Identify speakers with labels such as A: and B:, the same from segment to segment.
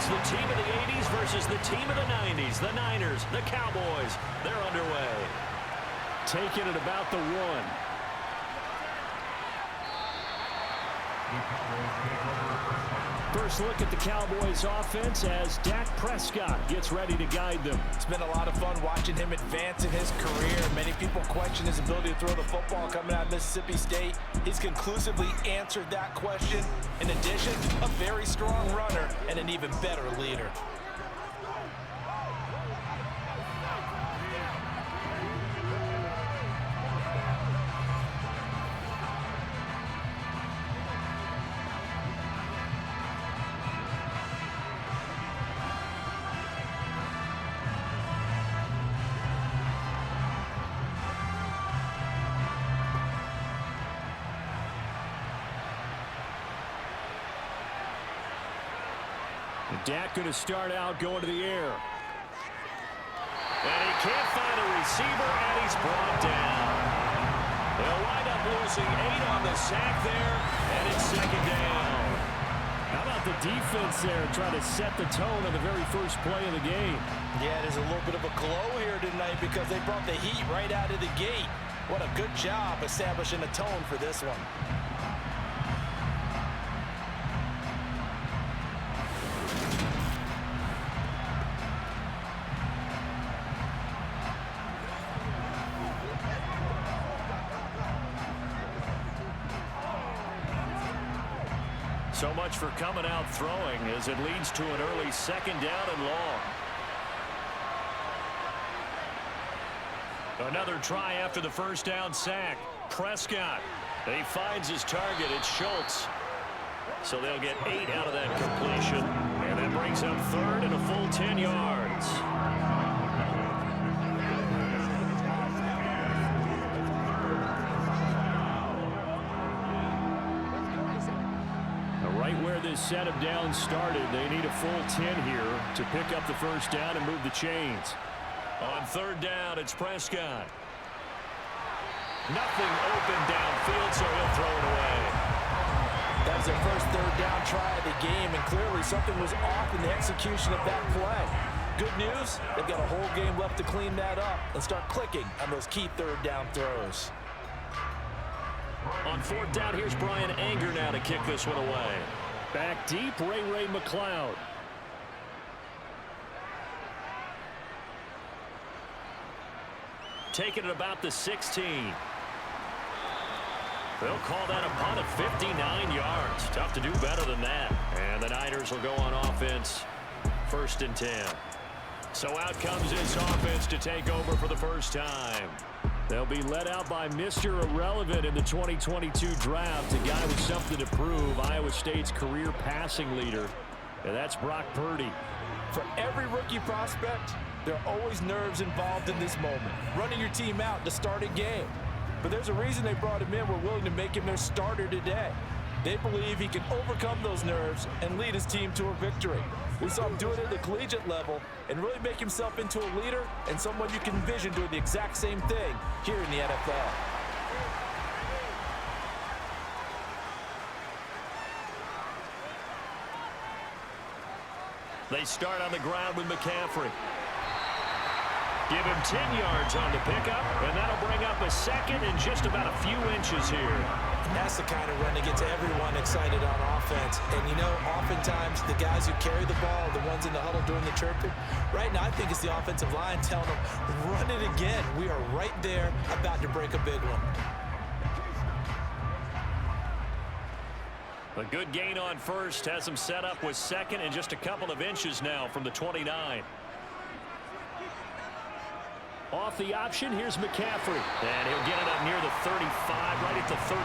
A: It's the team of the 80s versus the team of the 90s. The Niners, the Cowboys, they're underway. Taking it about the 1. First look at the Cowboys offense as Dak Prescott gets ready to guide them.
B: It's been a lot of fun watching him advance in his career. Many people question his ability to throw the football coming out of Mississippi State. He's conclusively answered that question. In addition, a very strong runner and an even better leader.
A: Dak going to start out going to the air. And he can't find a receiver, and he's brought down. They'll wind up losing 8 on the sack there, and it's 2nd down.
C: How about the defense there trying to set the tone on the very first play of the game?
B: Yeah, there's a little bit of a glow here tonight because they brought the heat right out of the gate. What a good job establishing a tone for this one.
A: So much for coming out throwing as it leads to an early 2nd down and long. Another try after the first down sack. Prescott. He finds his target. It's Schultz. So they'll get 8 out of that completion. And that brings up 3rd and a full 10 yards.
C: Right where this set of downs started, they need a full 10 here to pick up the first down and move the chains.
A: On 3rd down, it's Prescott. Nothing open downfield, so he'll throw it away.
B: That was their first 3rd down try of the game, and clearly something was off in the execution of that play. Good news, they've got a whole game left to clean that up and start clicking on those key 3rd down throws.
A: On 4th down, here's Brian Anger now to kick this one away.
C: Back deep, Ray McLeod.
A: Taking it about the 16. They'll call that a punt of 59 yards. Tough to do better than that. And the Niners will go on offense. 1st and 10. So out comes this offense to take over for the first time.
C: They'll be led out by Mr. Irrelevant in the 2022 draft, a guy with something to prove, Iowa State's career passing leader, and that's Brock Purdy.
B: For every rookie prospect, there are always nerves involved in this moment, running your team out to start a game. But there's a reason they brought him in. We're willing to make him their starter today. They believe he can overcome those nerves and lead his team to a victory. We saw him do it at the collegiate level and really make himself into a leader and someone you can envision doing the exact same thing here in the NFL.
A: They start on the ground with McCaffrey. Give him 10 yards on the pickup, and that'll bring up a 2nd and just about a few inches here.
B: And that's the kind of run that gets everyone excited on offense. And, you know, oftentimes the guys who carry the ball are the ones in the huddle doing the chirping. Right now, I think it's the offensive line telling them, run it again. We are right there about to break a big one.
A: A good gain on 1st has him set up with 2nd and just a couple of inches now from the 29.
C: Off the option, here's McCaffrey.
A: And he'll get it up near the 35, right at the 34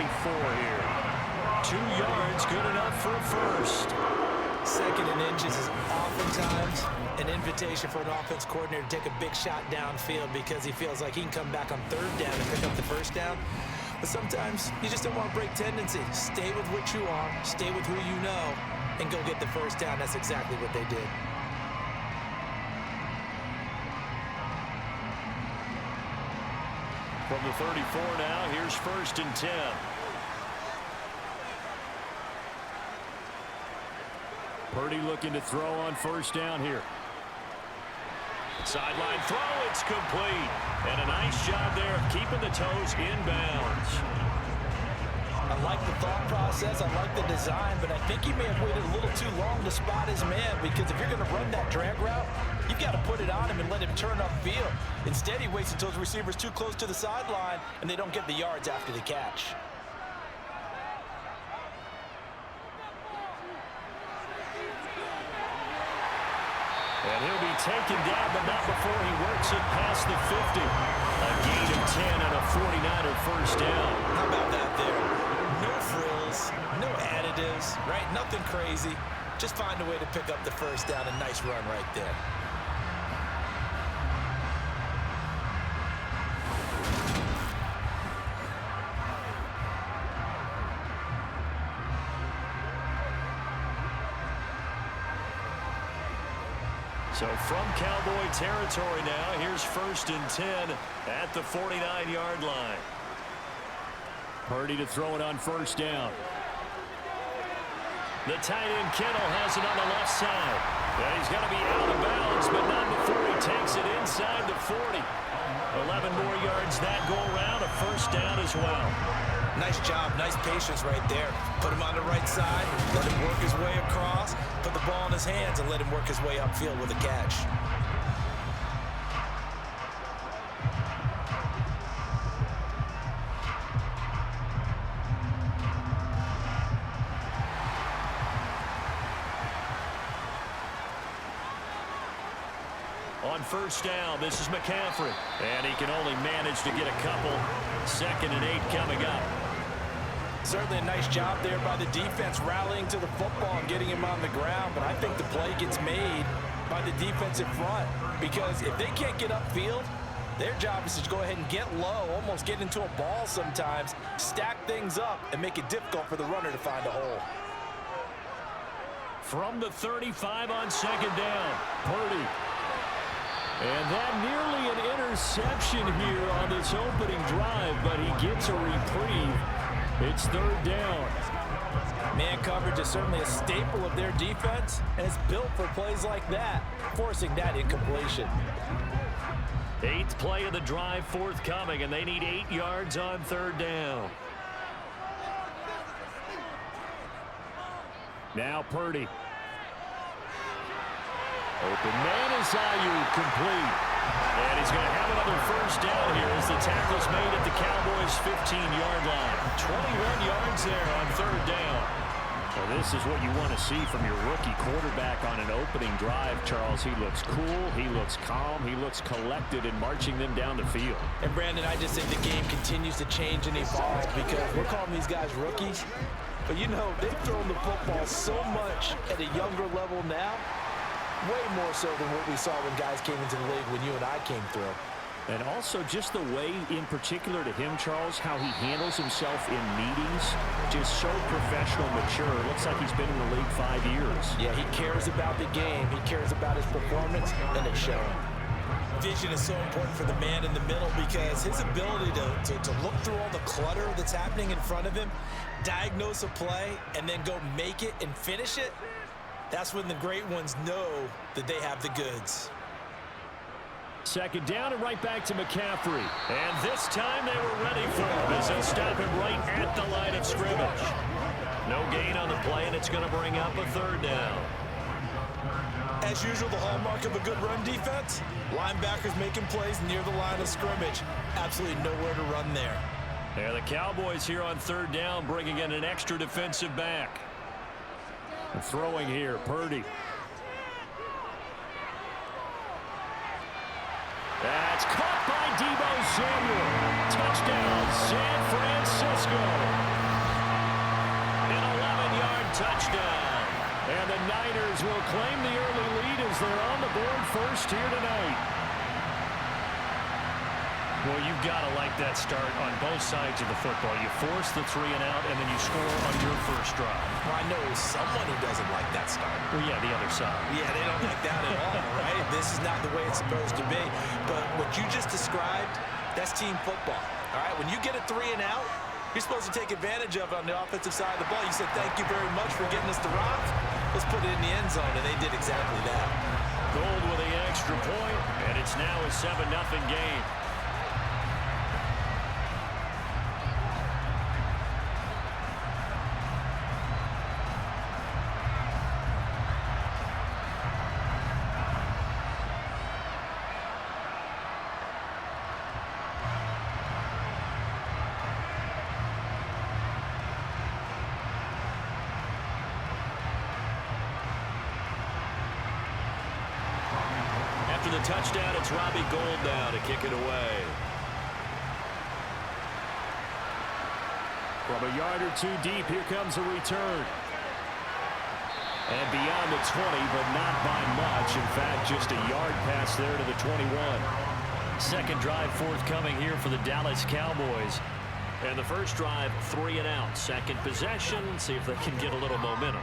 A: here. 2 yards, good enough for a 1st.
B: 2nd and inches is oftentimes an invitation for an offense coordinator to take a big shot downfield because he feels like he can come back on 3rd down and pick up the 1st down. But sometimes you just don't want to break tendency. Stay with what you are, stay with who you know, and go get the 1st down. That's exactly what they did.
A: From the 34 now, here's 1st and 10.
C: Purdy looking to throw on first down here.
A: Sideline throw, it's complete. And a nice job there of keeping the toes in bounds.
B: I like the thought process, I like the design, but I think he may have waited a little too long to spot his man, because if you're going to run that drag route, you've got to put it on him and let him turn upfield. Instead, he waits until his receiver's too close to the sideline, and they don't get the yards after the catch.
C: And he'll be taken down, but not before he works it past the 50. A gain of 10 and a 49er first down.
B: How about that there? No frills, no additives, right? Nothing crazy. Just find a way to pick up the first down. A nice run right there.
C: So from Cowboy territory now, here's 1st and 10 at the 49-yard line. Purdy to throw it on first down. The tight end Kittle has it on the left side. And he's going to be out of bounds, but not before he takes it inside the 40. 11 more yards that go around, a first down as well.
B: Nice job, nice patience right there. Put him on the right side, let him work his way across, put the ball in his hands, and let him work his way upfield with a catch.
C: On first down, this is McCaffrey. And he can only manage to get a couple. 2nd and 8 coming up.
B: Certainly a nice job there by the defense, rallying to the football and getting him on the ground. But I think the play gets made by the defensive front, because if they can't get upfield, their job is to go ahead and get low, almost get into a ball sometimes, stack things up, and make it difficult for the runner to find a hole.
C: From the 35 on 2nd down, Purdy. And that nearly an interception here on this opening drive, but he gets a reprieve. It's 3rd down.
B: Man coverage is certainly a staple of their defense, and it's built for plays like that, forcing that incompletion.
A: 8th play of the drive forthcoming, and they need 8 yards on 3rd down.
C: Now Purdy. Open man is Ayuk, complete. And he's going to have another first down here as the tackle's made at the Cowboys' 15-yard line. 21 yards there on 3rd down. Well, this is what you want to see from your rookie quarterback on an opening drive, Charles. He looks cool, he looks calm, he looks collected in marching them down the field.
B: And Brandon, I just think the game continues to change and evolve, because we're calling these guys rookies. But you know, they've thrown the football so much at a younger level now. Way more so than what we saw when guys came into the league when you and I came through.
C: And also just the way, in particular to him, Charles, how he handles himself in meetings. Just so professional, mature. Looks like he's been in the league 5 years.
B: Yeah, he cares about the game. He cares about his performance, and it's showing. Vision is so important for the man in the middle, because his ability to look through all the clutter that's happening in front of him, diagnose a play, and then go make it and finish it, that's when the great ones know that they have the goods.
C: 2nd down and right back to McCaffrey. And this time they were ready for him as they stop him right at the line of scrimmage.
A: No gain on the play, and it's going to bring up a 3rd down.
B: As usual, the hallmark of a good run defense, linebackers making plays near the line of scrimmage. Absolutely nowhere to run there.
A: Yeah, the Cowboys here on 3rd down, bringing in an extra defensive back.
C: And throwing here, Purdy. That's caught by Deebo Samuel. Touchdown, San Francisco.
A: An 11-yard touchdown.
C: And the Niners will claim the early lead as they're on the board first here tonight.
A: Well, you've got to like that start on both sides of the football. You force the 3 and out, and then you score on your first drive.
B: Well, I know someone who doesn't like that start.
A: Well, yeah, the other side.
B: Yeah, they don't like that at all, right? This is not the way it's supposed to be. But what you just described, that's team football, all right? When you get a 3 and out, you're supposed to take advantage of it on the offensive side of the ball. You said, thank you very much for getting us the rock. let's put it in the end zone, and they did exactly that.
A: Gold with the extra point, and it's now a 7-0 game. After the touchdown, it's Robbie Gould now to kick it away.
C: From a yard or two deep, here comes a return. And beyond the 20, but not by much. In fact, just a yard pass there to the 21.
A: Second drive forthcoming here for the Dallas Cowboys. And the first drive, 3 and out. Second possession, see if they can get a little momentum.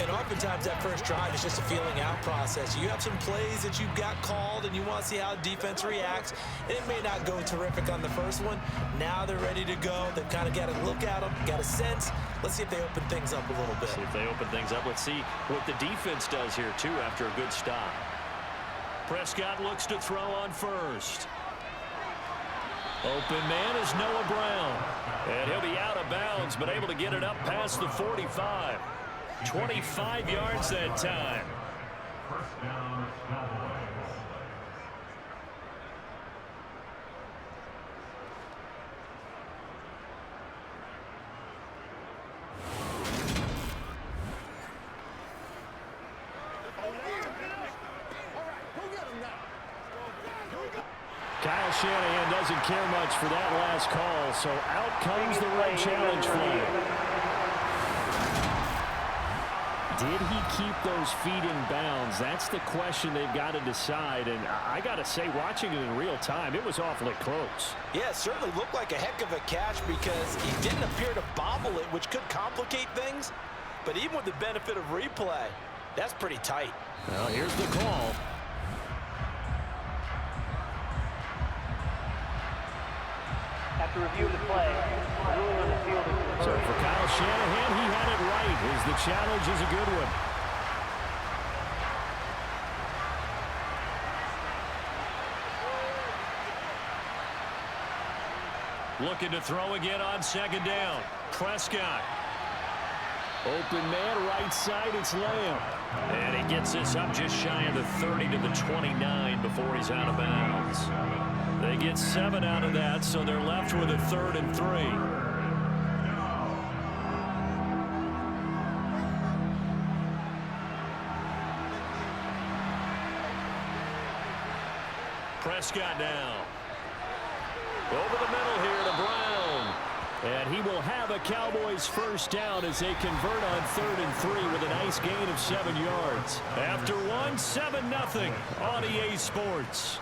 B: And oftentimes that first drive is just a feeling out process. You have some plays that you've got called and you want to see how defense reacts. It may not go terrific on the first one. Now they're ready to go. They've kind of got to look at them, got a sense. Let's see if they open things up a little bit.
A: See if they open things up. Let's see what the defense does here, too, after a good stop. Prescott looks to throw on first. Open man is Noah Brown. And he'll be out of bounds, but able to get it up past the 45. 25 yards that time.
D: First down, Cowboys.
C: Kyle Shanahan doesn't care much for that last call, so out comes the red challenge flag. Did he keep those feet in bounds? That's the question they've got to decide. And I got to say, watching it in real time, it was awfully close.
B: Yeah, it certainly looked like a heck of a catch because he didn't appear to bobble it, which could complicate things. But even with the benefit of replay, that's pretty tight.
C: Well, here's the call.
E: After review of the play, ruling on the field.
C: So for Kyle Shanahan, he had it right, as the challenge is a good one.
A: Looking to throw again on second down. Prescott.
C: Open man, right side, it's Lamb.
A: And he gets this up just shy of the 30 to the 29 before he's out of bounds. They get 7 out of that, so they're left with a 3rd and 3. Prescott now. Over the middle here to Brown.
C: And he will have a Cowboys first down as they convert on 3rd and 3 with a nice gain of 7 yards.
A: After one, 7-0 on EA Sports.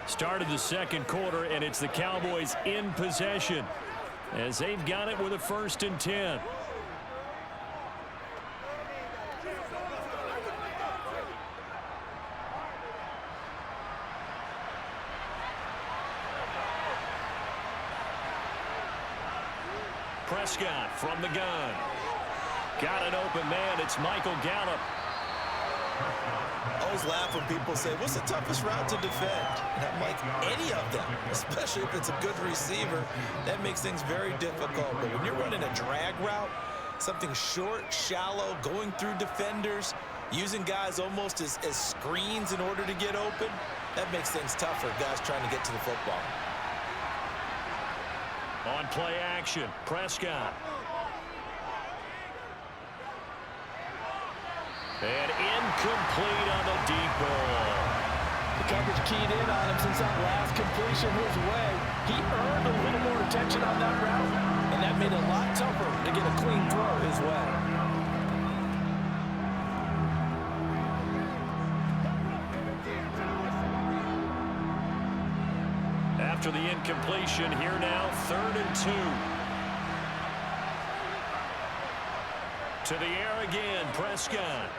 A: Started the second quarter, and it's the Cowboys in possession as they've got it with a 1st and 10. Prescott from the gun. Got an open man. It's Michael Gallup.
B: I always laugh when people say, what's the toughest route to defend? And I'm like, any of them, especially if it's a good receiver. That makes things very difficult. But when you're running a drag route, something short, shallow, going through defenders, using guys almost as screens in order to get open, that makes things tougher, guys trying to get to the football.
A: On play action, Prescott. And incomplete on the deep ball.
B: The coverage keyed in on him since that last completion his way. He earned a little more attention on that route, and that made it a lot tougher to get a clean throw his way.
A: After the incompletion, here now, 3rd and 2. To the air again, Prescott.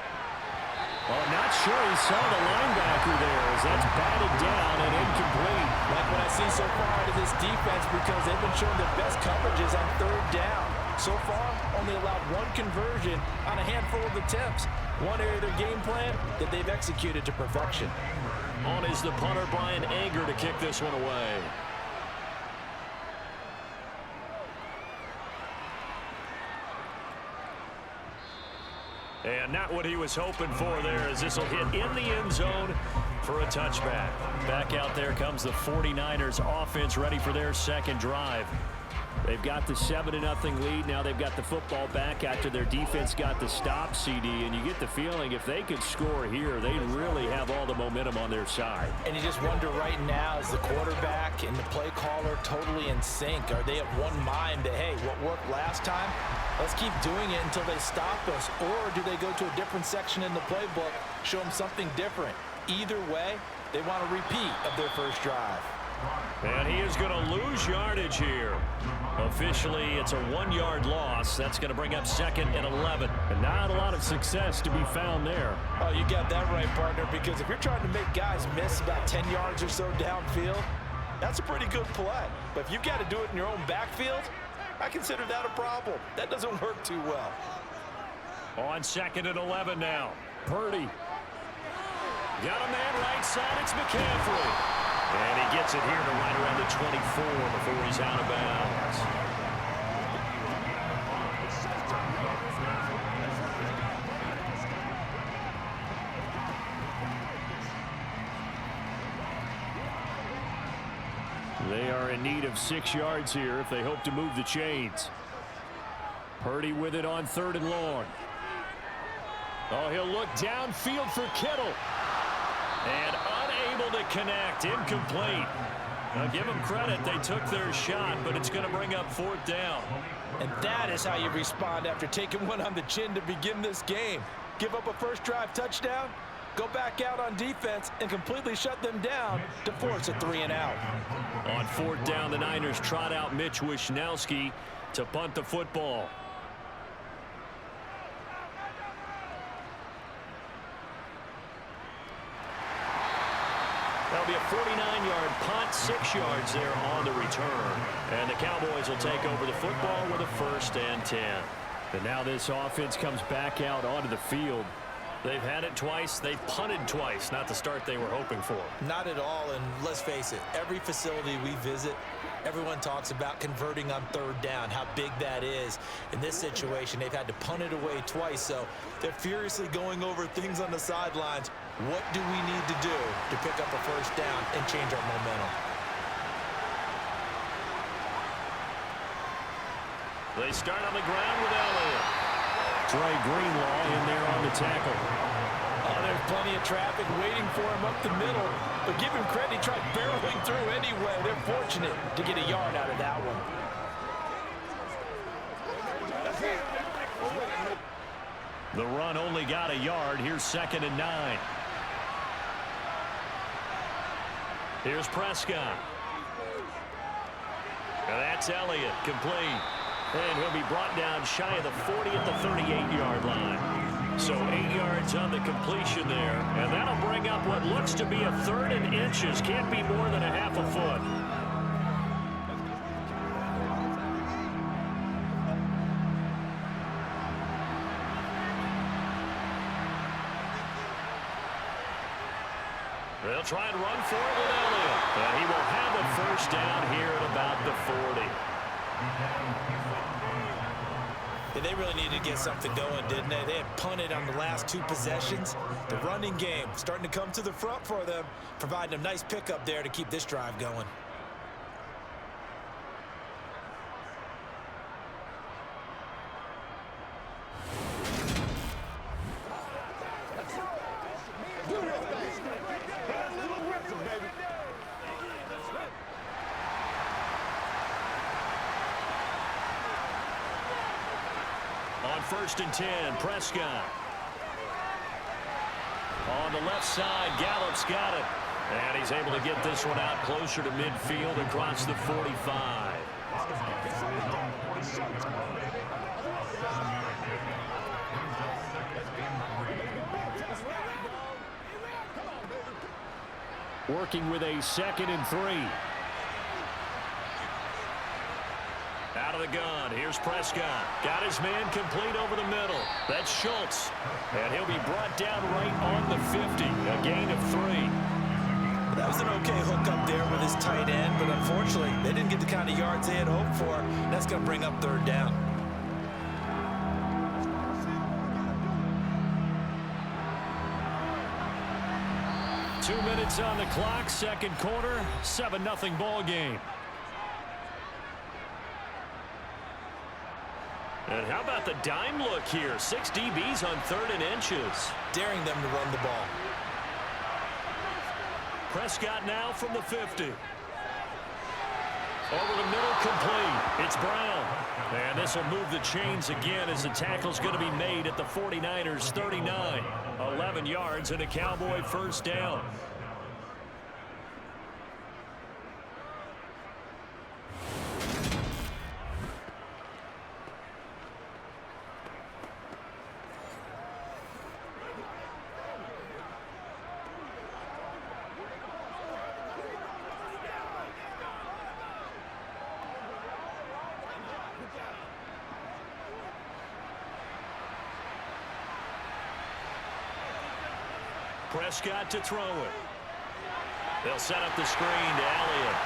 C: Well, not sure he saw the linebacker there as that's batted down and incomplete.
B: Like what I see so far out of this defense because they've been showing their best coverages on 3rd down. So far, only allowed one conversion on a handful of attempts. One area of their game plan that they've executed to perfection.
A: On is the punter, Brian Anger, to kick this one away. And not what he was hoping for there, as this will hit in the end zone for a touchback. Back out there comes the 49ers offense, ready for their second drive. They've got the 7-0 lead. Now they've got the football back after their defense got the stop, CD. And you get the feeling if they could score here, they really have all the momentum on their side.
B: And you just wonder right now, is the quarterback and the play caller totally in sync? Are they of one mind that, hey, what worked last time, let's keep doing it until they stop us? Or do they go to a different section in the playbook, show them something different? Either way, they want a repeat of their first drive.
A: And he is going to lose yardage here. Officially, it's a 1-yard loss. That's going to bring up 2nd and 11.
C: And not a lot of success to be found there.
B: Oh, you got that right, partner, because if you're trying to make guys miss about 10 yards or so downfield, that's a pretty good play. But if you've got to do it in your own backfield, I consider that a problem. That doesn't work too well.
A: On 2nd and 11 now. Purdy. Got a man right side. It's McCaffrey. And he gets it here to right around the 24 before he's out of bounds. They are in need of 6 yards here if they hope to move the chains. Purdy with it on 3rd and long. Oh, he'll look downfield for Kittle. And unable to connect. Incomplete. Now give them credit. They took their shot, but it's going to bring up 4th down.
B: And that is how you respond after taking one on the chin to begin this game. Give up a first drive touchdown, go back out on defense, and completely shut them down to force a 3-and-out.
A: On 4th down, the Niners trot out Mitch Wishnowski to punt the football. That'll be a 49-yard punt, 6 yards there on the return. And the Cowboys will take over the football with a 1st and 10. And now this offense comes back out onto the field. They've had it twice. They've punted twice. Not the start they were hoping for.
B: Not at all, and let's face it, every facility we visit, everyone talks about converting on 3rd down, how big that is. In this situation, they've had to punt it away twice, so they're furiously going over things on the sidelines. What do we need to do to pick up a 1st down and change our momentum?
A: They start on the ground with Elliott.
C: Dre Greenlaw in there on the tackle.
B: Oh, there's plenty of traffic waiting for him up the middle. But give him credit, he tried barreling through anyway. They're fortunate to get a yard out of that one.
A: The run only got a yard. Here's 2nd and 9. Here's Prescott. And that's Elliott, complete. And he'll be brought down shy of the 40 at the 38-yard line. So 8 yards on the completion there. And that'll bring up what looks to be a 3rd and inches. Can't be more than a half a foot. They'll try and run for it with Elliott. And he will have a 1st down here at about the 40.
B: Yeah, they really needed to get something going, didn't they? They had punted on the last 2 possessions. The running game starting to come to the front for them, providing a nice pickup there to keep this drive going.
A: On 1st and 10, Prescott. On the left side, Gallup's got it. And he's able to get this one out closer to midfield across the 45. Working with a 2nd and 3. Out of the gun, here's Prescott. Got his man complete over the middle. That's Schultz. And he'll be brought down right on the 50. A gain of 3.
B: That was an okay hook up there with his tight end, but unfortunately, they didn't get the kind of yards they had hoped for. That's going to bring up 3rd down.
C: Two minutes on the clock, second quarter, 7-0 ball game.
A: And how about the dime look here? 6 DBs on 3rd and inches.
B: Daring them to run the ball.
A: Prescott now from the 50. Over the middle, complete. It's Brown. And this will move the chains again as the tackle's going to be made at the 49ers 39. 11 yards and a Cowboy 1st down. Prescott to throw it. They'll set up the screen to Elliott.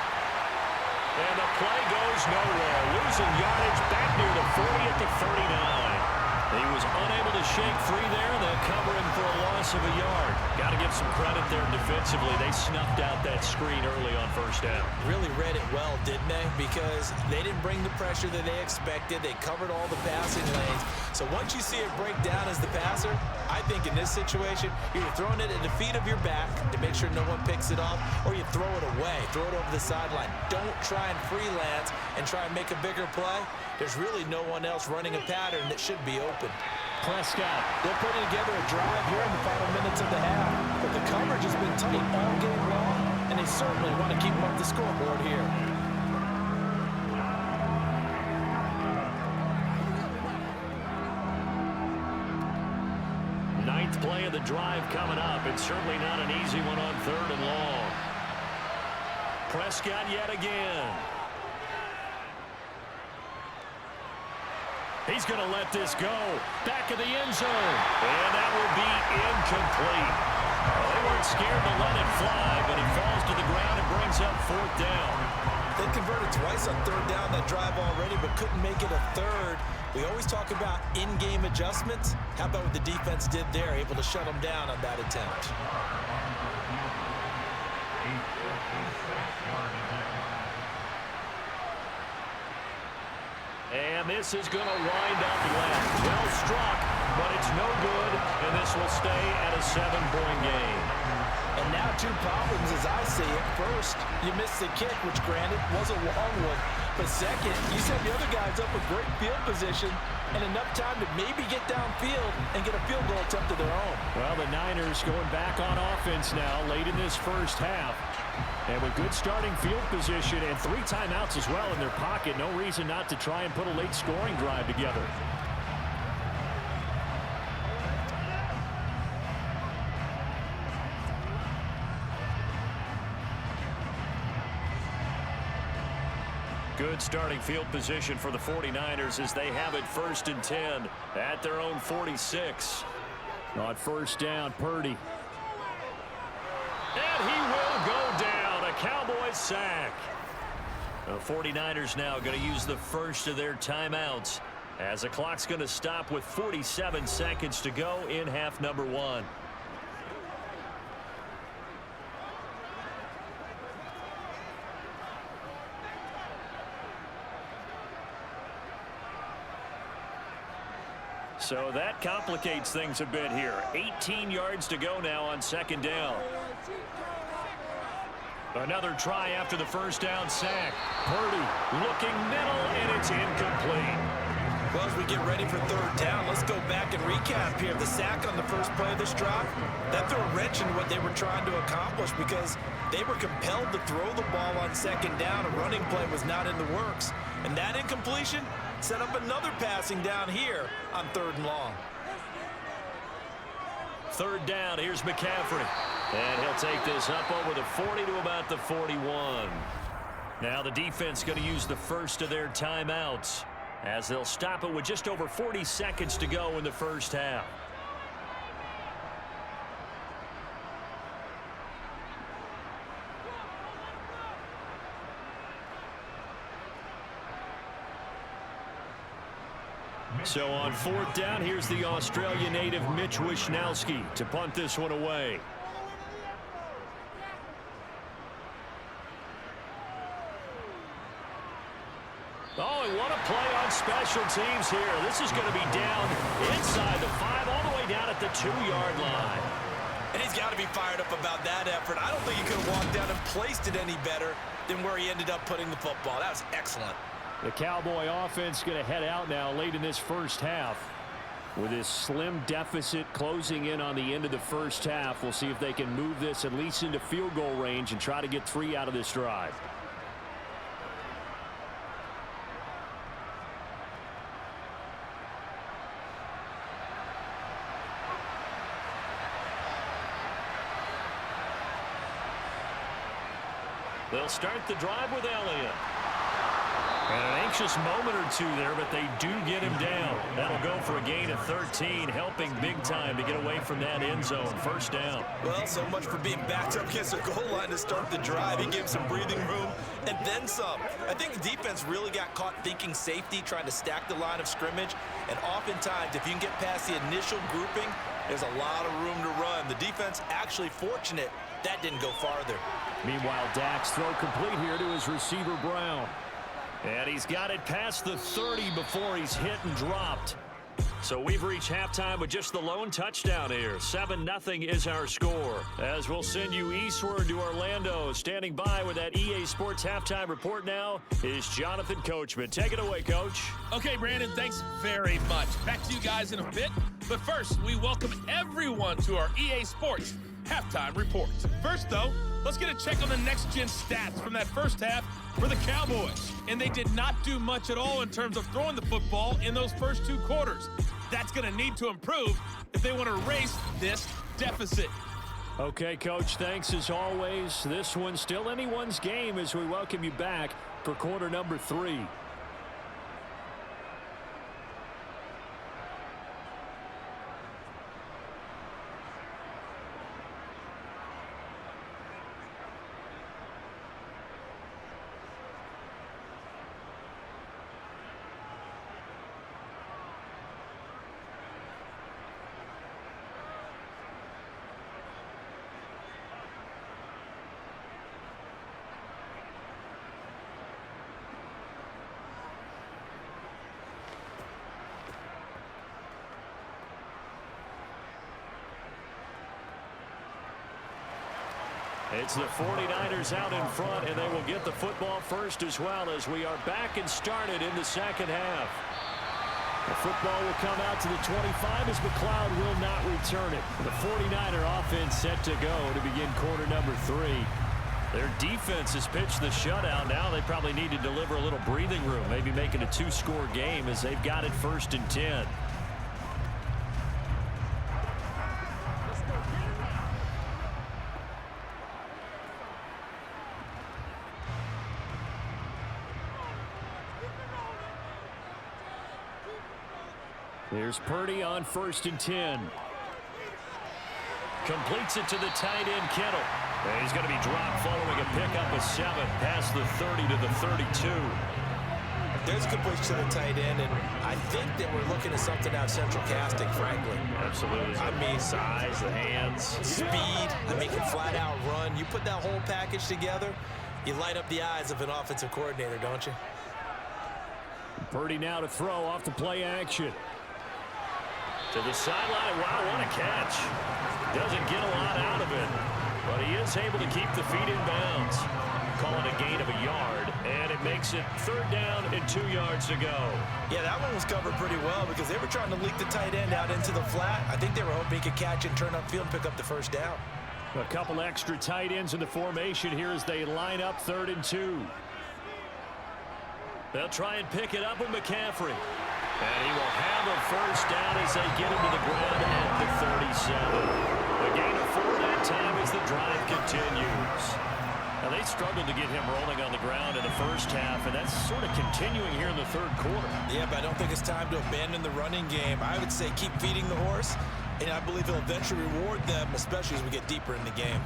A: And the play goes nowhere. Losing yardage back near the 40 at the 39. He was unable to shake free there. They'll cover him for a loss of a yard. Got to give some credit there defensively. They snuffed out that screen early on 1st down.
B: Really read it well, didn't they? Because they didn't bring the pressure that they expected. They covered all the passing lanes. So once you see it break down as the passer, I think in this situation, you're throwing it at the feet of your back to make sure no one picks it off, or you throw it away, throw it over the sideline. Don't try and freelance and try and make a bigger play. There's really no one else running a pattern that should be open.
C: Prescott.
B: They're putting together a drive here in the final minutes of the half, but the coverage has been tight all game long, and they certainly want to keep them up the scoreboard here.
A: Ninth play of the drive coming up. It's certainly not an easy one on 3rd and long. Prescott yet again.
C: He's going to let this go. Back of the end zone.
A: And that will be incomplete. Well, they weren't scared to let it fly, but it falls to the ground and brings up 4th down.
B: They converted twice on 3rd down that drive already, but couldn't make it a 3rd. We always talk about in-game adjustments. How about what the defense did there, able to shut them down on that attempt?
A: And this is going to wind up left. Well struck, but it's no good, and this will stay at a 7-point game.
B: And now 2 problems as I see it. First, you missed the kick, which granted was a long one. But second, you set the other guys up with great field position and enough time to maybe get downfield and get a field goal attempt of their own.
C: Well, the Niners going back on offense now late in this 1st half. And with good starting field position and 3 timeouts as well in their pocket, no reason not to try and put a late scoring drive together.
A: Good starting field position for the 49ers as they have it 1st and 10 at their own 46.
C: On 1st down, Purdy.
A: And he will go down. A Cowboys sack. The 49ers now going to use the first of their timeouts as the clock's going to stop with 47 seconds to go in half number 1. So that complicates things a bit here. 18 yards to go now on 2nd down. Another try after the 1st down sack. Purdy looking middle, and it's incomplete.
B: Well, as we get ready for 3rd down, let's go back and recap here. The sack on the first play of this drive, that threw a wrench in what they were trying to accomplish because they were compelled to throw the ball on 2nd down. A running play was not in the works. And that incompletion set up another passing down here on 3rd and long.
A: 3rd down, here's McCaffrey. And he'll take this up over the 40 to about the 41. Now the defense going to use the first of their timeouts as they'll stop it with just over 40 seconds to go in the first half. So on fourth down, here's the Australian native Mitch Wishnowsky to punt this one away. Oh, and what a play on special teams here. This is going to be down inside the 5, all the way down at the 2-yard line.
B: And he's got to be fired up about that effort. I don't think he could have walked down and placed it any better than where he ended up putting the football. That was excellent.
C: The Cowboy offense going to head out now late in this first half. With this slim deficit closing in on the end of the first half, we'll see if they can move this at least into field goal range and try to get 3 out of this drive.
A: They'll start the drive with Elliott. And an anxious moment or two there, but they do get him down. That'll go for a gain of 13, helping big time to get away from that end zone. First down.
B: Well, so much for being backed up against the goal line to start the drive. He gave some breathing room and then some. I think the defense really got caught thinking safety, trying to stack the line of scrimmage. And oftentimes, if you can get past the initial grouping, there's a lot of room to run. The defense actually fortunate that didn't go farther.
C: Meanwhile, Dak's throw complete here to his receiver, Brown.
A: And he's got it past the 30 before he's hit and dropped. So we've reached halftime with just the lone touchdown here. 7-0 is our score. As we'll send you eastward to Orlando. Standing by with that EA Sports halftime report now is Jonathan Coachman. Take it away, Coach.
F: Okay, Brandon, thanks very much. Back to you guys in a bit. But first, we welcome everyone to our EA Sports halftime report. First, though, let's get a check on the next-gen stats from that first half for the Cowboys. And they did not do much at all in terms of throwing the football in those first 2 quarters. That's going to need to improve if they want to erase this deficit.
C: Okay, Coach, thanks as always. This one's still anyone's game as we welcome you back for quarter number 3.
A: It's the 49ers out in front, and they will get the football first as well as we are back and started in the second half. The football will come out to the 25 as McLeod will not return it. The 49er offense set to go to begin quarter number 3. Their defense has pitched the shutout. Now they probably need to deliver a little breathing room, maybe make it a 2-score game as they've got it 1st and 10.
C: Here's Purdy on 1st and 10.
A: Completes it to the tight end, Kittle. And he's going to be dropped following a pickup of 7 past the 30 to the 32.
B: There's a good push to the tight end, and I think that we're looking at something out central casting, frankly.
A: Absolutely.
B: I mean,
A: size, the hands.
B: Speed, I mean, can flat out run. You put that whole package together, you light up the eyes of an offensive coordinator, don't you?
C: Purdy now to throw off the play action.
A: To the sideline. Wow, what a catch. Doesn't get a lot out of it, but he is able to keep the feet in bounds. Call it a gain of a yard, and it makes it 3rd down and 2 yards to go.
B: Yeah, that one was covered pretty well because they were trying to leak the tight end out into the flat. I think they were hoping he could catch and turn upfield and pick up the 1st down.
C: A couple extra tight ends in the formation here as they line up 3rd and 2.
A: They'll try and pick it up with McCaffrey. And he will have a 1st down as they get him to the ground at the 37. A gain of 4 that time as the drive continues. Now
C: they struggled to get him rolling on the ground in the first half, and that's sort of continuing here in the third quarter.
B: Yeah, but I don't think it's time to abandon the running game. I would say keep feeding the horse, and I believe he'll eventually reward them, especially as we get deeper in the game.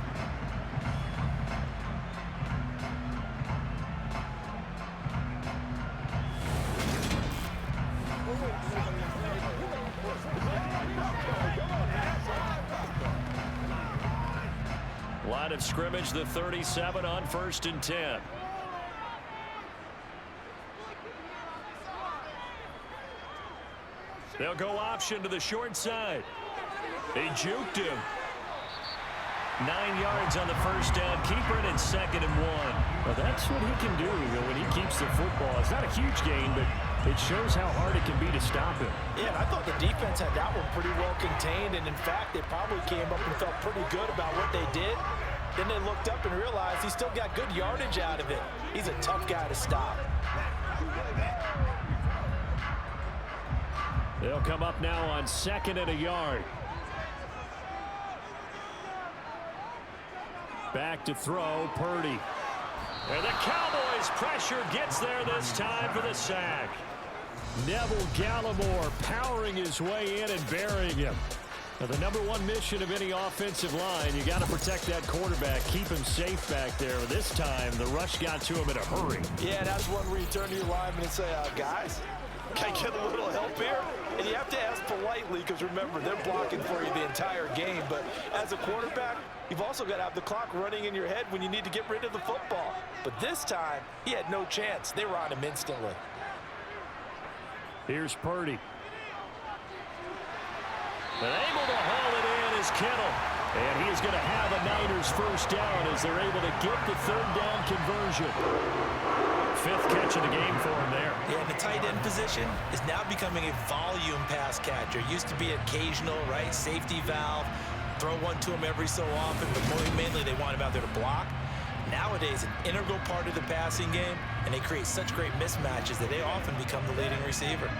C: Line of scrimmage, the 37 on 1st and 10. They'll go option to the short side. They juked him. 9 yards on the first down. Keeper it in 2nd and 1. Well, that's what he can do when he keeps the football. It's not a huge gain, but it shows how hard it can be to stop him.
B: Yeah, and I thought the defense had that one pretty well contained, and in fact, they probably came up and felt pretty good about what they did. Then they looked up and realized he still got good yardage out of it. He's a tough guy to stop.
C: They'll come up now on 2nd and a yard. Back to throw, Purdy. And the Cowboys pressure gets there this time for the sack. Neville Gallimore powering his way in and burying him. Now, the #1 mission of any offensive line, you got to protect that quarterback, keep him safe back there. This time, the rush got to him in a hurry.
B: Yeah, that's one where you turn to your lineman and say, guys, can I get a little help here? And you have to ask politely because, remember, they're blocking for you the entire game. But as a quarterback, you've also got to have the clock running in your head when you need to get rid of the football. But this time, he had no chance. They were on him instantly.
C: Here's Purdy. But able to haul it in is Kittle. And he is going to have a Niners first down as they're able to get the 3rd down conversion. 5th catch of the game for him there.
B: Yeah, and the tight end position is now becoming a volume pass catcher. Used to be occasional, right? Safety valve. Throw one to him every so often, but more mainly they want him out there to block. Nowadays, an integral part of the passing game, and they create such great mismatches that they often become the leading receiver.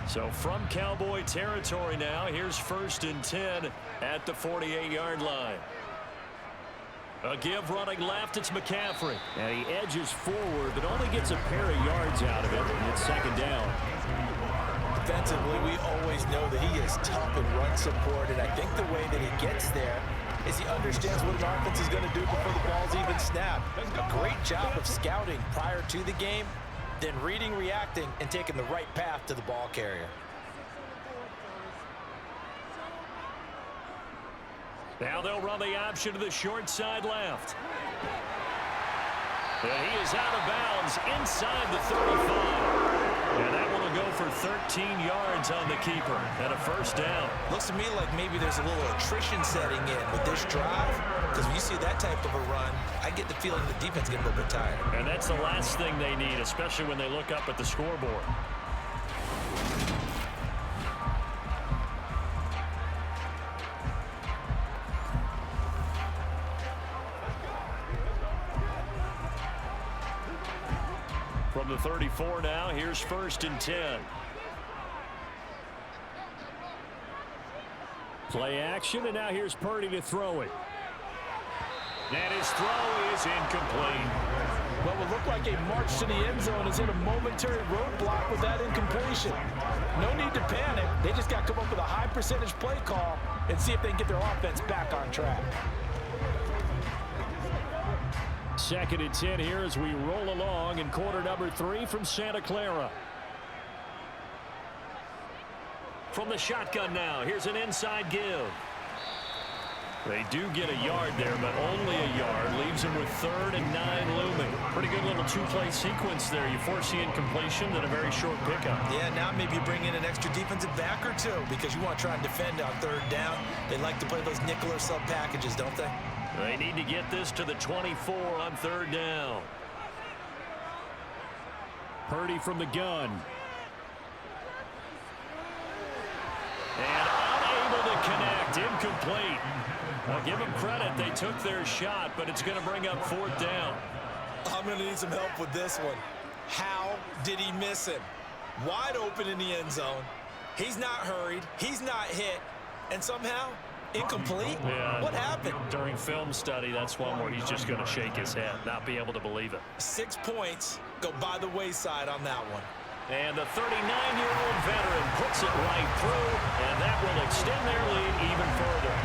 C: So from Cowboy territory now, here's 1st and 10 at the 48-yard line. A give running left, it's McCaffrey. And he edges forward, but only gets a pair of yards out of it, and it's 2nd down.
B: Defensively, we always know that he is tough in run support, and I think the way that he gets there is he understands what an offense is going to do before the ball's even snapped. A great job of scouting prior to the game, then reading, reacting, and taking the right path to the ball carrier.
C: Now they'll run the option to the short side left. And he is out of bounds inside the 35. And that one will go for 13 yards on the keeper and a first down.
B: Looks to me like maybe there's a little attrition setting in with this drive, because when you see that type of a run, I get the feeling the defense getting a little bit tired.
C: And that's the last thing they need, especially when they look up at the scoreboard. From the 34 now, here's 1st and 10. Play action, and now here's Purdy to throw it. And his throw is incomplete.
B: What would look like a march to the end zone is in a momentary roadblock with that incompletion. No need to panic. They just got to come up with a high percentage play call and see if they can get their offense back on track.
C: 2nd and 10 here as we roll along in quarter number 3 from Santa Clara. From the shotgun now, here's an inside give. They do get a yard there, but only a yard. Leaves them with 3rd and 9 looming. Pretty good little 2-play sequence there. You force the incompletion, then a very short pickup.
B: Yeah, now maybe you bring in an extra defensive back or two because you want to try and defend on 3rd down. They like to play those nickel or sub packages, don't they?
C: They need to get this to the 24 on 3rd down. Purdy from the gun. And unable to connect. Incomplete. I'll give them credit. They took their shot, but it's going to bring up 4th down.
B: I'm going to need some help with this one. How did he miss him? Wide open in the end zone. He's not hurried. He's not hit. And somehow Incomplete?
A: Yeah.
B: What happened?
A: During film study, that's one where he's just going to shake his head, not be able to believe it.
B: 6 points go by the wayside on that one.
A: And the 39-year-old veteran puts it right through, and that will extend their lead even further.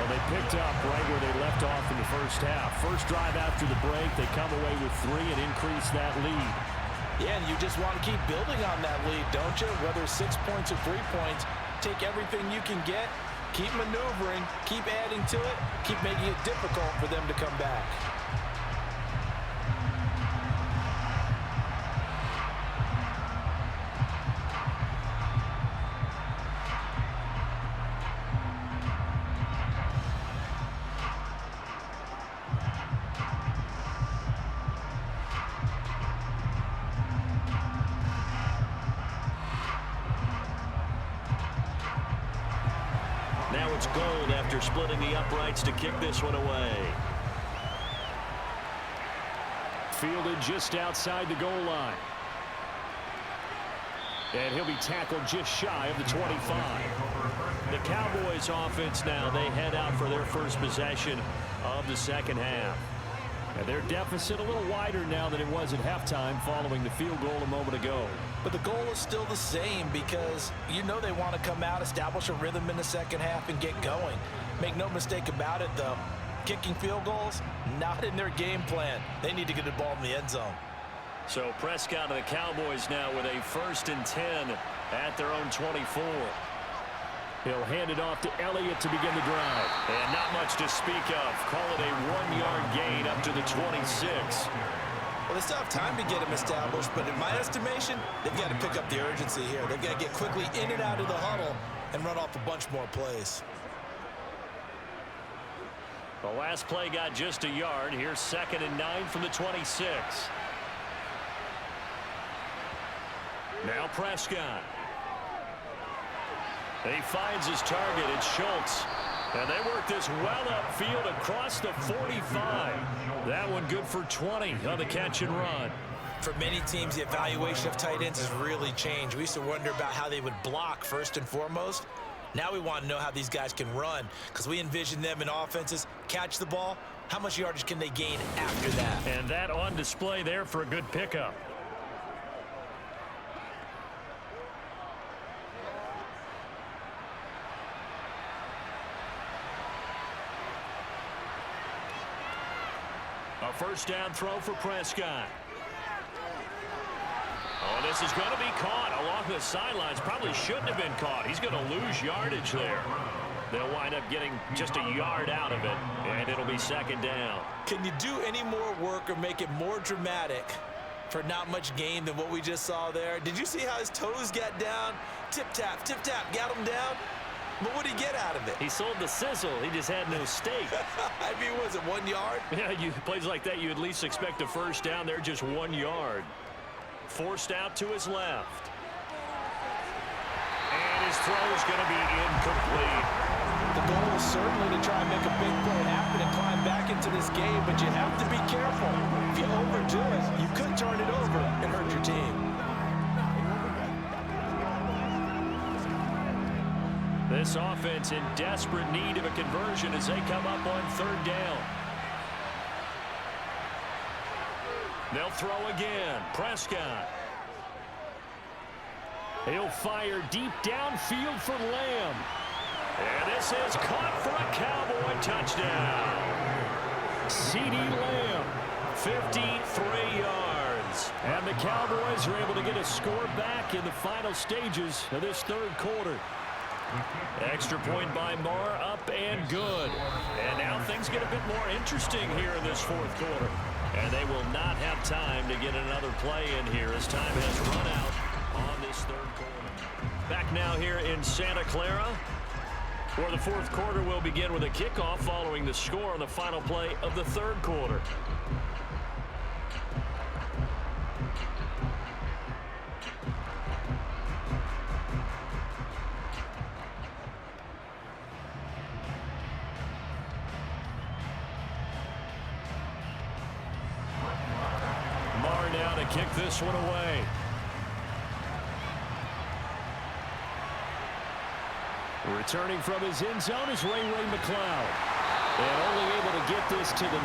A: Well, they picked up right where they left off in the first half. First drive after the break, they come away with 3 and increase that lead.
B: Yeah, and you just want to keep building on that lead, don't you? Whether it's 6 points or 3 points, take everything you can get, keep maneuvering, keep adding to it, keep making it difficult for them to come back.
A: Now it's Gold after splitting the uprights to kick this one away. Fielded just outside the goal line. And he'll be tackled just shy of the 25. The Cowboys offense now, they head out for their first possession of the second half. And their deficit a little wider now than it was at halftime following the field goal a moment ago.
B: But the goal is still the same because you know they want to come out, establish a rhythm in the second half, and get going. Make no mistake about it, though. Kicking field goals, not in their game plan. They need to get the ball in the end zone.
A: So Prescott and the Cowboys now with a 1st and 10 at their own 24. He'll hand it off to Elliott to begin the drive. And not much to speak of. Call it a 1-yard gain up to the 26.
B: Well, they still have time to get him established, but in my estimation, they've got to pick up the urgency here. They've got to get quickly in and out of the huddle and run off a bunch more plays.
A: The last play got just a yard. Here's 2nd and 9 from the 26. Now Prescott. He finds his target. It's Schultz. And they work this well upfield across the 45. That one good for 20 on the catch and run.
B: For many teams, the evaluation of tight ends has really changed. We used to wonder about how they would block first and foremost. Now we want to know how these guys can run because we envision them in offenses, catch the ball. How much yardage can they gain after that?
A: And that on display there for a good pickup. A first down throw for Prescott. Oh, this is going to be caught along the sidelines. Probably shouldn't have been caught. He's going to lose yardage there. They'll wind up getting just a yard out of it, and it'll be 2nd down.
B: Can you do any more work or make it more dramatic for not much gain than what we just saw there? Did you see how his toes got down? Tip-tap, got him down. But what did he get out of it?
A: He sold the sizzle. He just had no steak.
B: I mean, was it 1 yard?
A: Yeah, plays like that, you at least expect a first down. They're just 1 yard. Forced out to his left. And his throw is going to be incomplete.
B: The goal is certainly to try and make a big play happen and climb back into this game, but you have to be careful. If you overdo it, you could turn it over and hurt your team.
A: This offense in desperate need of a conversion as they come up on 3rd down. They'll throw again. Prescott. He'll fire deep downfield for Lamb. And this is caught for a Cowboy touchdown. CeeDee Lamb, 53 yards. And the Cowboys are able to get a score back in the final stages of this 3rd quarter. Extra point by Marr, up and good. And now things get a bit more interesting here in this 4th quarter. And they will not have time to get another play in here as time has run out on this 3rd quarter. Back now here in Santa Clara, where the 4th quarter will begin with a kickoff following the score on the final play of the 3rd quarter. Marr now to kick this one away.
C: Returning from his end zone is Ray McCloud. And only able to get this to the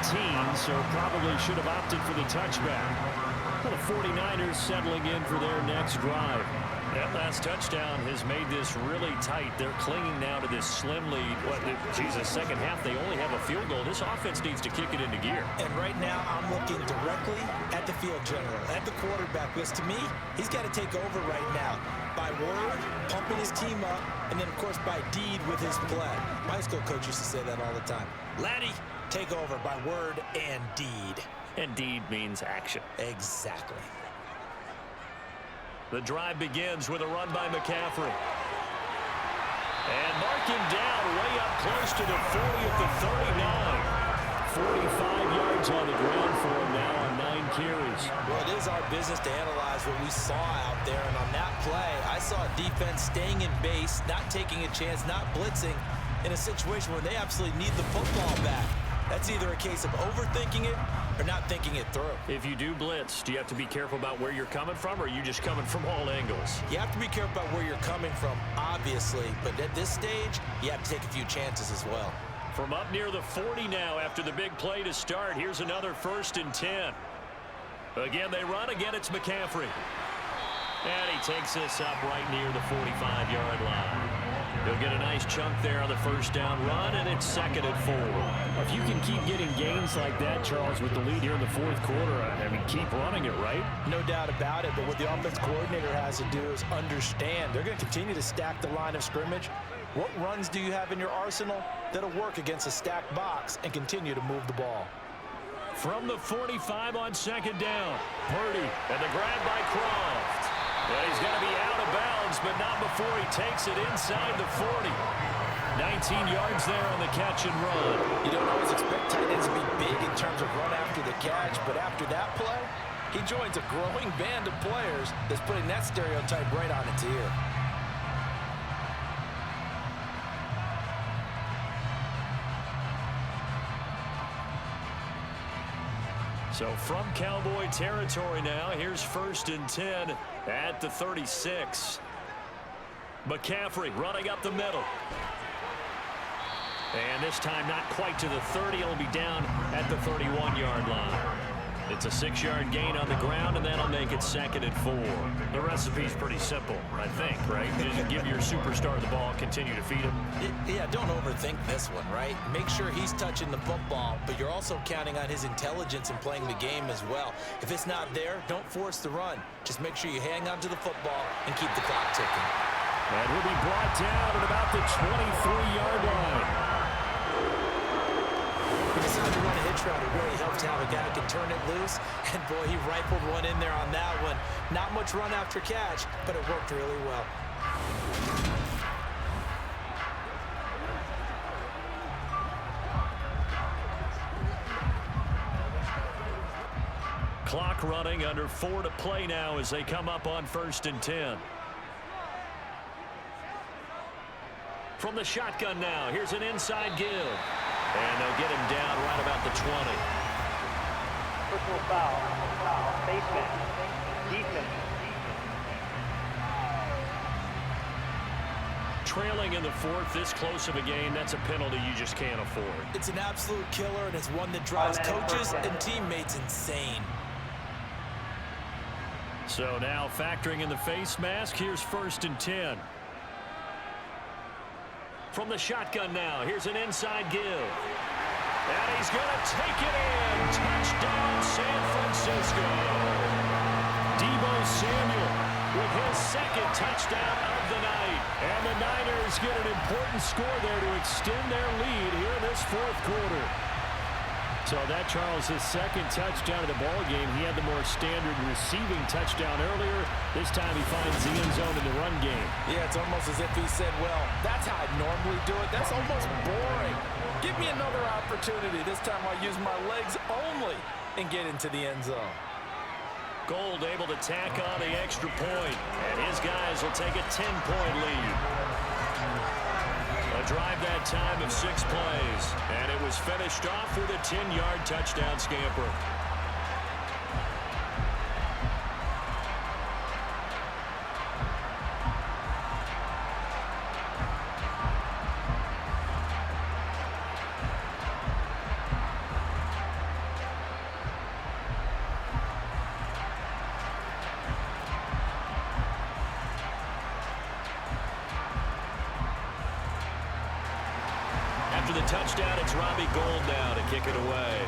C: 19, so probably should have opted for the touchback. The 49ers settling in for their next drive.
A: That last touchdown has made this really tight. They're clinging now to this slim lead. The second half, they only have a field goal. This offense needs to kick it into gear.
B: And right now, I'm looking directly at the field general, at the quarterback, because to me, he's got to take over right now. By word, pumping his team up, and then, of course, by deed with his play. My high school coach used to say that all the time. Laddie, take over by word and deed.
A: And deed means action.
B: Exactly.
A: The drive begins with a run by McCaffrey. And mark him down way up close to the 40 at the 39. 45 yards on the ground for him now on 9 carries.
B: Well, it is our business to analyze what we saw out there. And on that play, I saw a defense staying in base, not taking a chance, not blitzing in a situation where they absolutely need the football back. That's either a case of overthinking it or not thinking it through.
A: If you do blitz, do you have to be careful about where you're coming from, or are you just coming from all angles?
B: You have to be careful about where you're coming from, obviously, but at this stage, you have to take a few chances as well.
A: From up near the 40 now after the big play to start, here's another 1st and 10. Again, they run. Again, it's McCaffrey. And he takes this up right near the 45-yard line. He'll get a nice chunk there on the first down run, and it's 2nd and 4.
C: If you can keep getting gains like that, Charles, with the lead here in the 4th quarter, I mean, keep running it, right?
B: No doubt about it, but what the offense coordinator has to do is understand they're going to continue to stack the line of scrimmage. What runs do you have in your arsenal that'll work against a stacked box and continue to move the ball?
A: From the 45 on 2nd down, Purdy, and the grab by Croft. And he's going to be out of bounds, but not before he takes it inside the 40. 19 yards there on the catch and run.
B: You don't always expect tight ends to be big in terms of run after the catch, but after that play, he joins a growing band of players that's putting that stereotype right on its ear.
A: So from Cowboy territory now, here's 1st and 10 at the 36. McCaffrey running up the middle. And this time not quite to the 30. It'll be down at the 31-yard line. It's a 6-yard gain on the ground, and that'll make it 2nd and 4. The recipe's pretty simple, I think, right? Just give your superstar the ball, continue to feed him.
B: Yeah, don't overthink this one, right? Make sure he's touching the football, but you're also counting on his intelligence in playing the game as well. If it's not there, don't force the run. Just make sure you hang on to the football and keep the clock ticking.
C: And will be brought down at about the 23-yard line.
B: He decided to run a hitch route. It really helps to have a guy who can turn it loose. And, boy, he rifled one in there on that one. Not much run after catch, but it worked really well.
A: Clock running, under 4 to play now as they come up on 1st and 10. From the shotgun now, here's an inside give. And they'll get him down right about the 20.
E: Personal foul. Face mask. Defense.
A: Trailing in the 4th, this close of a game, that's a penalty you just can't afford.
B: It's an absolute killer, and it's one that drives coaches and teammates insane.
A: So now factoring in the face mask, here's 1st and 10. From the shotgun now, here's an inside give. And he's going to take it in. Touchdown, San Francisco. Deebo Samuel with his 2nd touchdown of the night. And the Niners get an important score there to extend their lead here in this 4th quarter.
C: So that, Charles, his 2nd touchdown of the ball game. He had the more standard receiving touchdown earlier. This time he finds the end zone in the run game.
B: Yeah, it's almost as if he said, well, that's how I normally do it. That's almost boring. Give me another opportunity. This time I'll use my legs only and get into the end zone.
A: Gold able to tack on the extra point, and his guys will take a 10-point lead. A drive that time of 6 plays, and it was finished off with a 10-yard touchdown scamper. after the touchdown, it's Robbie Gould now to kick it away.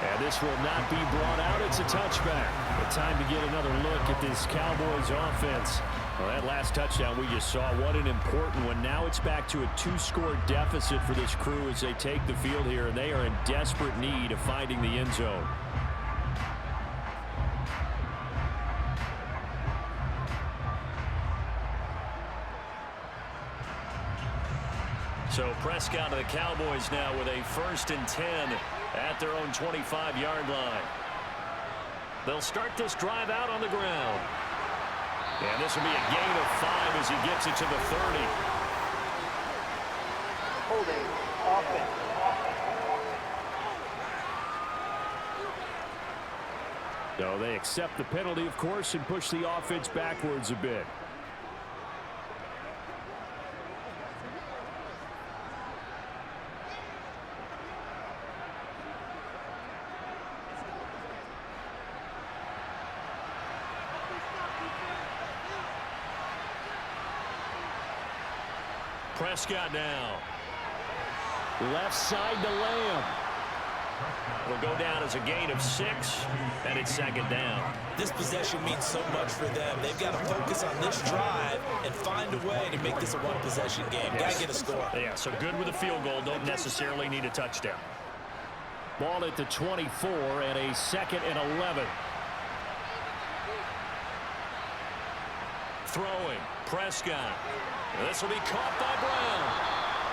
C: And this will not be brought out. It's a touchback. But time to get another look at this Cowboys offense. Well, that last touchdown we just saw, what an important one. Now it's back to a 2-score deficit for this crew as they take the field here, and they are in desperate need of finding the end zone.
A: So Prescott of the Cowboys now with a 1st and 10 at their own 25-yard line. They'll start this drive out on the ground. And this will be a gain of 5 as he gets it to the 30.
E: Holding offense.
C: So they accept the penalty, of course, and push the offense backwards a bit.
A: Prescott now.
C: Left side to Lamb.
A: Will go down as a gain of 6, and it's 2nd down.
B: This possession means so much for them. They've got to focus on this drive and find a way to make this a one-possession game. Got to get a score.
A: Yeah, so good with a field goal. Don't necessarily need a touchdown.
C: Ball at the 24 and a 2nd and 11.
A: Throwing. Prescott. This will be caught by Brown.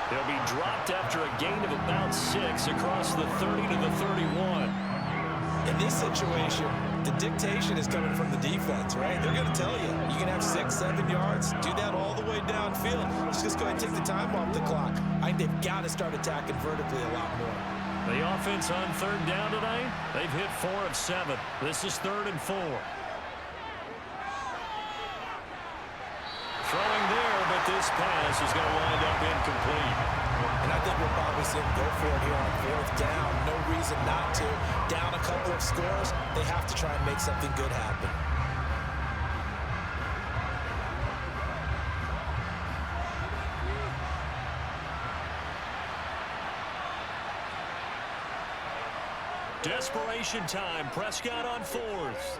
A: He'll be dropped after a gain of about 6 across the 30 to the 31.
B: In this situation, the dictation is coming from the defense, right? They're going to tell you, you can have 6, 7 yards, do that all the way downfield. Let's just go ahead and take the time off the clock. I think they've got to start attacking vertically a lot more.
A: The offense on 3rd down tonight, they've hit 4 of 7. This is 3rd and 4. Throwing there, but this pass is going to wind up incomplete.
B: And I think we'll probably see them go for it here on 4th down. No reason not to. Down a couple of scores, they have to try and make something good happen.
A: Desperation time. Prescott on 4th.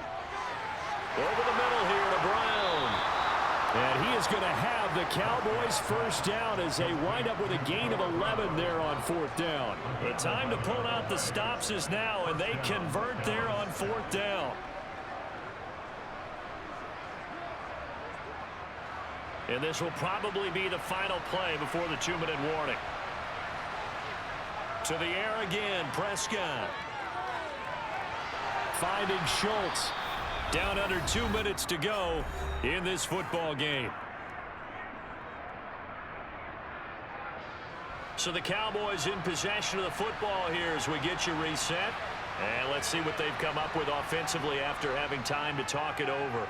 A: Over the middle here to Brown.
C: And he is going to have the Cowboys 1st down as they wind up with a gain of 11 there on 4th down.
A: The time to pull out the stops is now, and they convert there on 4th down. And this will probably be the final play before the 2-minute warning. To the air again, Prescott.
C: Finding Schultz.
A: Down under 2 minutes to go in this football game. So the Cowboys in possession of the football here as we get you reset. And let's see what they've come up with offensively after having time to talk it over.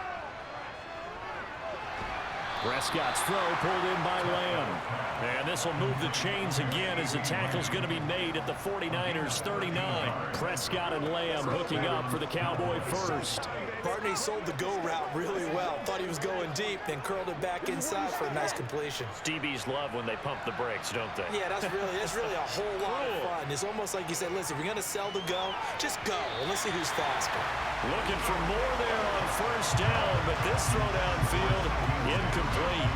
C: Prescott's throw pulled in by Lamb.
A: And this will move the chains again as the tackle's going to be made at the 49ers 39.
C: Prescott and Lamb hooking up for the Cowboy 1st.
B: Barney sold the go route really well. Thought he was going deep, then curled it back inside for a nice completion.
A: DBs love when they pump the brakes, don't they?
B: Yeah, that's really a whole lot of fun. It's almost like you said, listen, if you're going to sell the go, just go, and let's see who's faster.
A: Looking for more there on 1st down, but this throw downfield, incomplete.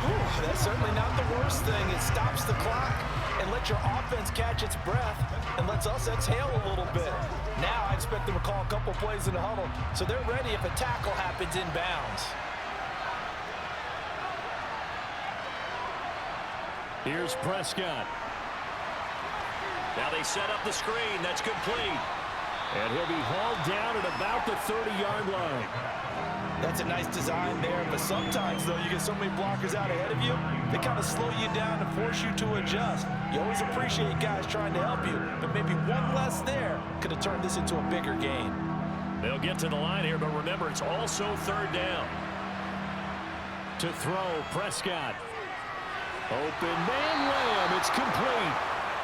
B: Ooh, that's certainly not the worst thing. It stops the clock and lets your offense catch its breath and lets us exhale a little bit. Now I expect them to call a couple plays in the huddle, so they're ready if a tackle happens inbounds.
C: Here's Prescott.
A: Now they set up the screen. That's complete.
C: And he'll be hauled down at about the 30-yard line.
B: That's a nice design there, but sometimes, though, you get so many blockers out ahead of you, they kind of slow you down and force you to adjust. You always appreciate guys trying to help you, but maybe one less there could have turned this into a bigger game.
A: They'll get to the line here, but remember, it's also 3rd down.
C: To throw, Prescott. Open man, Lamb. It's complete.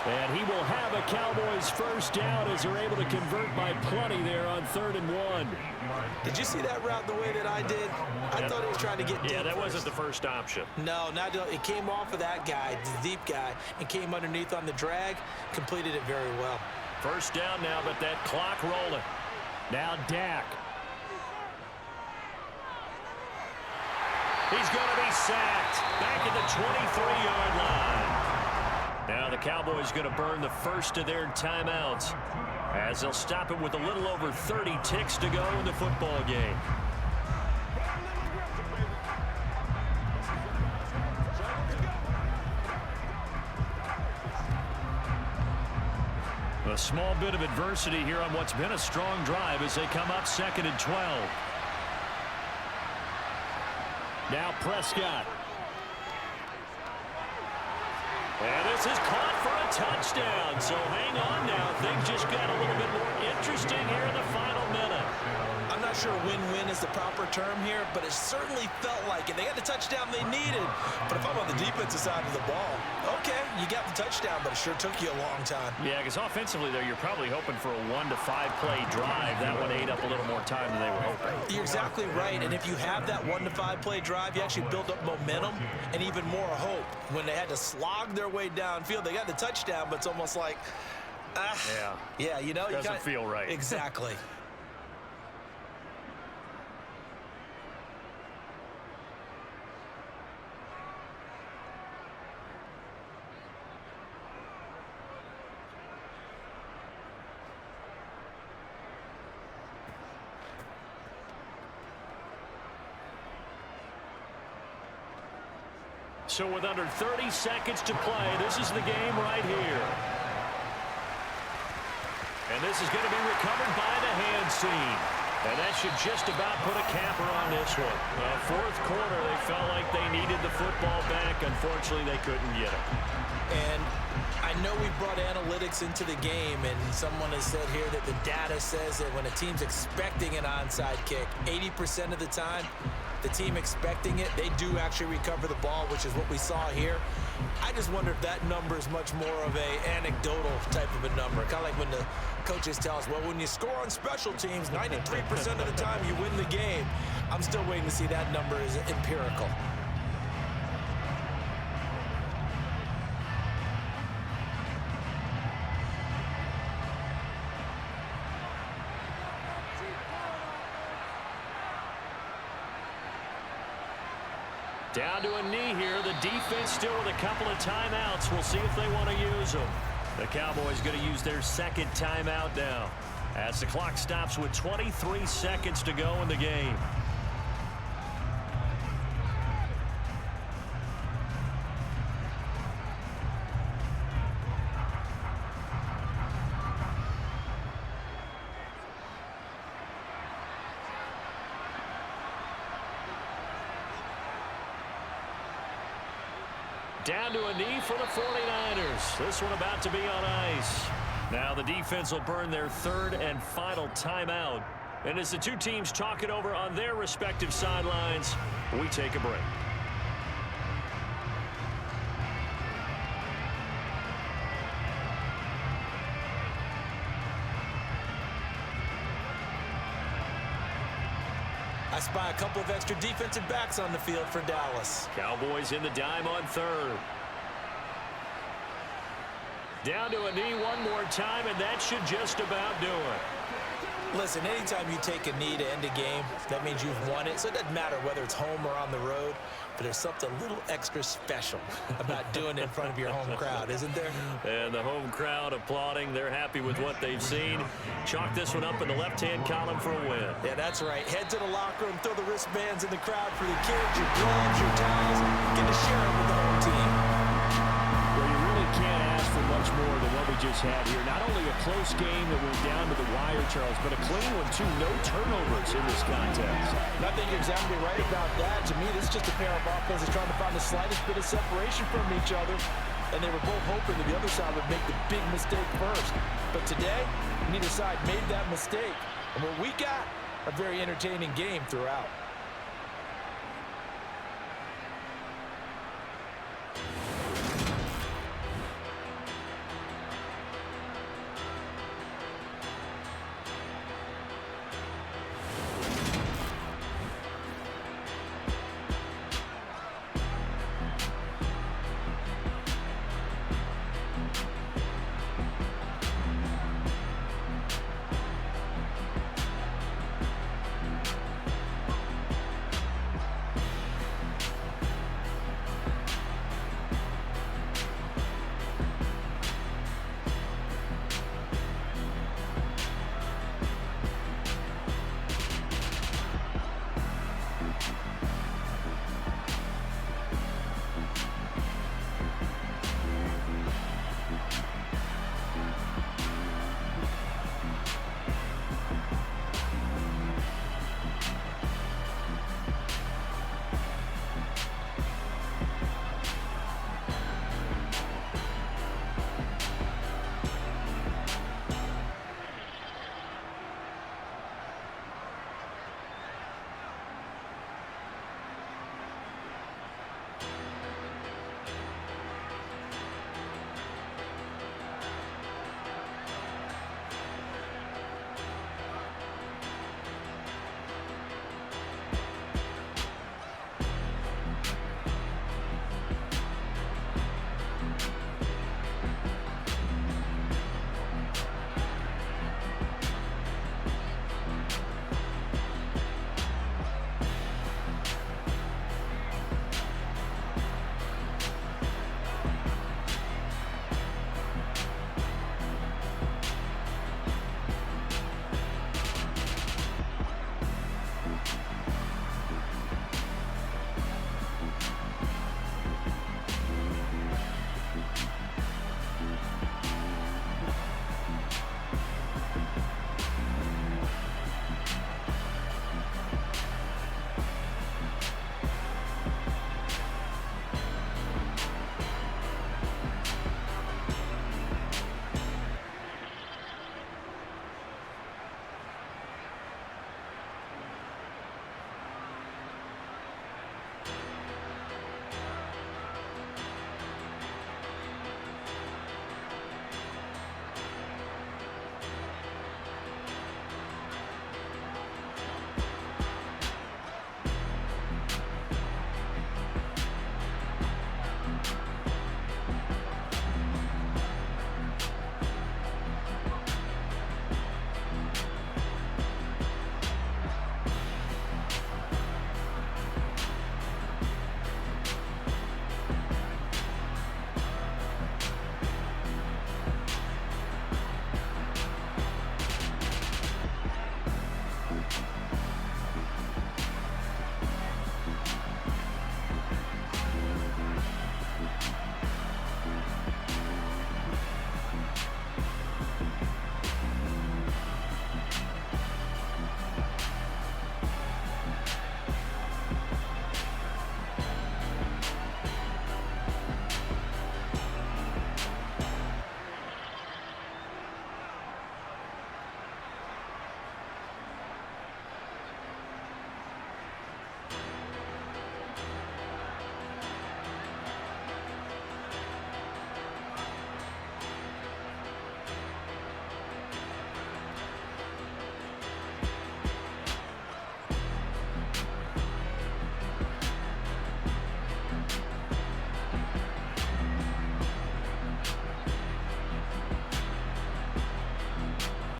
C: And he will have a Cowboys first down as they're able to convert by plenty there on 3rd and 1.
B: Did you see that route the way that I did? I thought he was trying to get deep.
A: Yeah, that wasn't the first option.
B: No, it came off of that guy, the deep guy, and came underneath on the drag, completed it very well.
A: First down now, but that clock rolling.
C: Now Dak.
A: He's going to be sacked back at the 23-yard line. Now the Cowboys going to burn the first of their timeouts as they'll stop it with a little over 30 ticks to go in the football game. A small bit of adversity here on what's been a strong drive as they come up 2nd and 12.
C: Now Prescott.
A: And this is caught for a touchdown. So hang on now. Things just got a little bit more interesting here in the final minute.
B: I'm not sure win-win is the proper term here, but it certainly felt like it. They got the touchdown they needed. But if I'm on the defensive side of the ball, okay, you got the touchdown, but it sure took you a long time.
A: Yeah, because offensively there, you're probably hoping for a 1 to 5 play drive. That one ate up a little more time than they were hoping.
B: You're exactly right, and if you have that 1 to 5 play drive, you actually build up momentum and even more hope. When they had to slog their way downfield, they got the touchdown, but it's almost like, yeah, you know,
A: doesn't feel right.
B: Exactly.
A: So with under 30 seconds to play, this is the game right here. And this is going to be recovered by the hands team. And that should just about put a capper on this one. Fourth quarter, they felt like they needed the football back. Unfortunately, they couldn't get it.
B: And I know we brought analytics into the game, and someone has said here that the data says that when a team's expecting an onside kick, 80% of the time, the team expecting it, they do actually recover the ball, which is what we saw here. I just wonder if that number is much more of a anecdotal type of a number. Kind of like when the coaches tell us, well, when you score on special teams, 93% of the time you win the game. I'm still waiting to see that number is empirical.
A: Down to a knee here. The defense still with a couple of timeouts. We'll see if they want to use them. The Cowboys going to use their second timeout now as the clock stops with 23 seconds to go in the game. Down to a knee for the 49ers. This one about to be on ice. Now the defense will burn their third and final timeout. And as the two teams talk it over on their respective sidelines, we take a break.
B: I spy a couple of extra defensive backs on the field for Dallas.
A: Cowboys in the dime on third. Down to a knee one more time, and that should just about do it.
B: Listen, anytime you take a knee to end a game, that means you've won it. So it doesn't matter whether it's home or on the road, but there's something a little extra special about doing it in front of your home crowd, isn't there?
A: And the home crowd applauding. They're happy with what they've seen. Chalk this one up in the left-hand column for a win.
B: Yeah, that's right. Head to the locker room, throw the wristbands in the crowd for the kids, your gloves, your towels. Get to share it with the home team.
C: Well, you really can't ask for much more than what we just had here. Not only a close game that went down to the wire, Charles, but a clean one, too. No turnovers in this contest.
B: And I think you're exactly right about that. To me, this is just a pair of offenses trying to find the slightest bit of separation from each other. And they were both hoping that the other side would make the big mistake first. But today, neither side made that mistake. And what we got, a very entertaining game throughout.